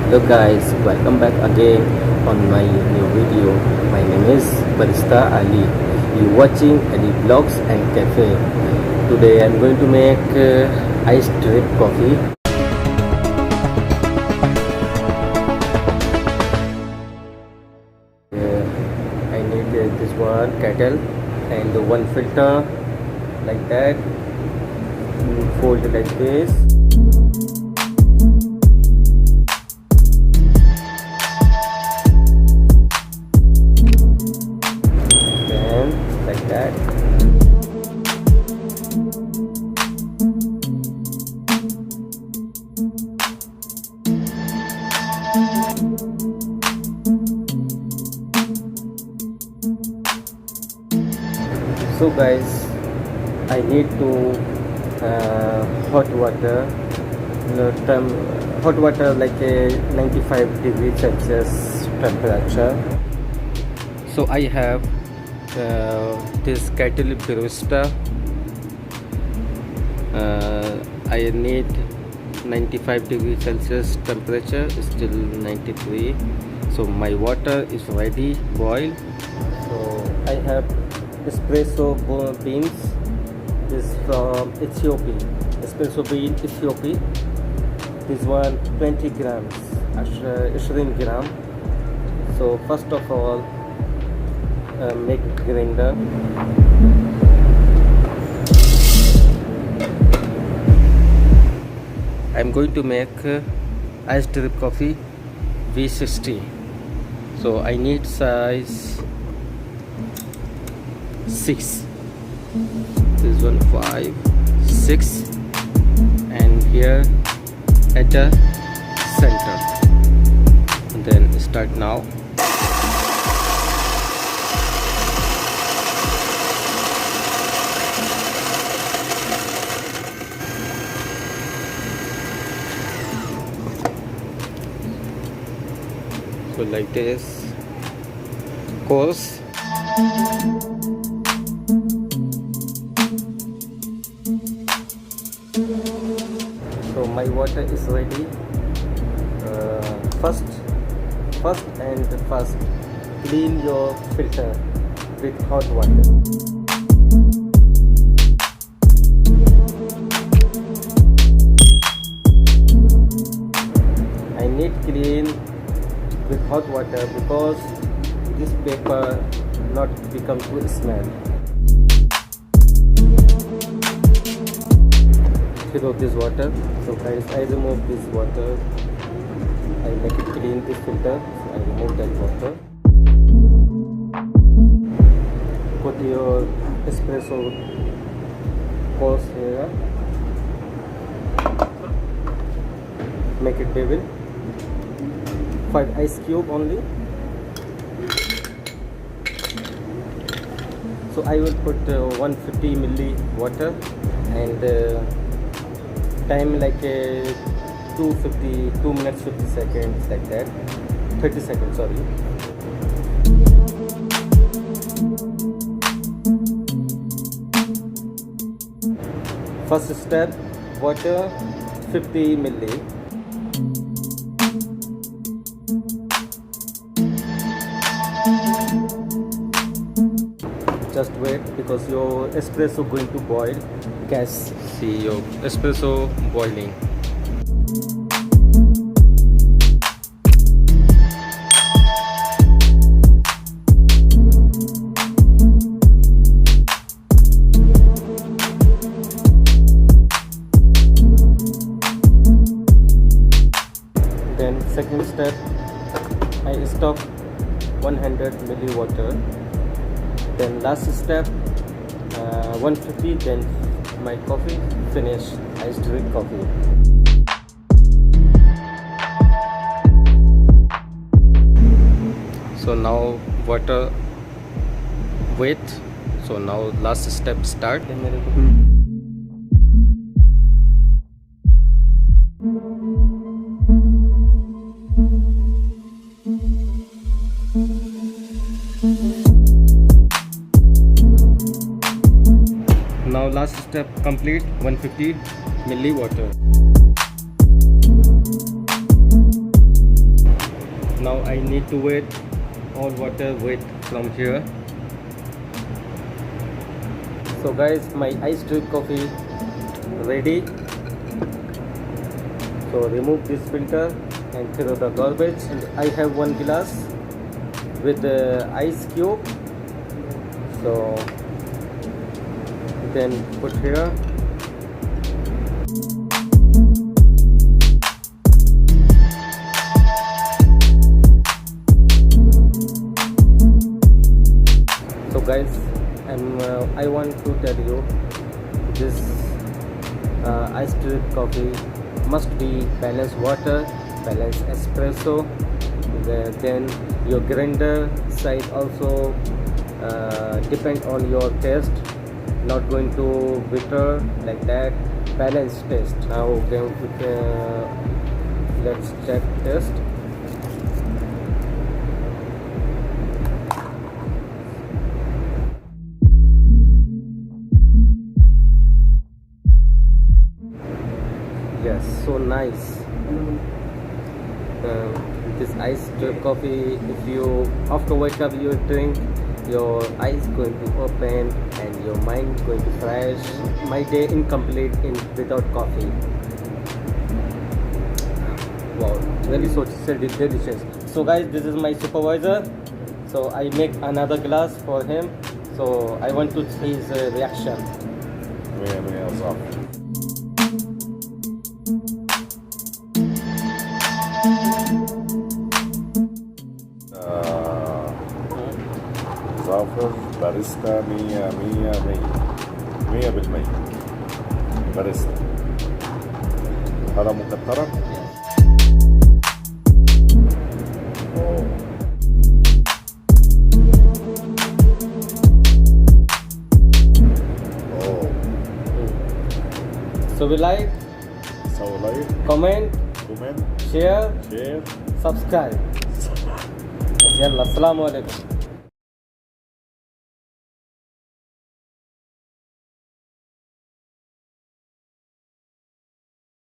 Hello guys, welcome back again on my new video. My name is Barista Ali. You watching Ali Vlogs and Cafe. Today I'm going to make iced drip coffee. I need this one kettle and one filter like that. Fold it like this. Like that. So guys, I need to hot water, hot water like a 95 degrees Celsius temperature. So I have this kettle barista. I need 95 degrees Celsius temperature, still 93. So my water is ready boiled. So I have espresso beans. This from Ethiopia. Espresso bean Ethiopia. This one 20 grams, 20 gram. So first of all, make grinder. I'm going to make iced drip coffee V60. So I need size 6. This one 5, 6, and here at the center. And then start now. So like this course. So my water is ready. First clean your filter with hot water. I need clean with hot water because this paper not become too smell. Fill up this water. So guys, I remove this water. I make it clean this filter. So I remove that water. Put your espresso course here. Make it bevel. 5 ice cube only. So I will put 150 milli water and time like 2 minutes 50 seconds like that. 30 seconds, sorry. First step, water 50 milli. Just wait because your espresso going to boil. Guys, see your espresso boiling. Then second step, I stop 100 milli water. Then last step 150, then my coffee finished, iced drip coffee. So now water wait. So now last step start. Now last step complete, 150 milli water. now I need to wait all water wait from here. So guys, my iced drip coffee ready. So remove this filter and throw the garbage, and I have one glass with the ice cube, so then put here. So guys, I want to tell you this iced drip coffee must be balanced water, balanced espresso. Then your grinder size also depend on your taste, not going to bitter like that. Balanced taste. Now let's check taste. Yes, so nice. This iced drip coffee, if you after wake up you drink, your eyes going to open and your mind going to fresh. My day incomplete without coffee. Wow, very so delicious. So guys, this is my supervisor, so I make another glass for him, so I want to see his reaction. ظافر باريستا 100% باريستا. هذا مقطره. So we like, comment, share, subscribe. يلا السلام عليكم.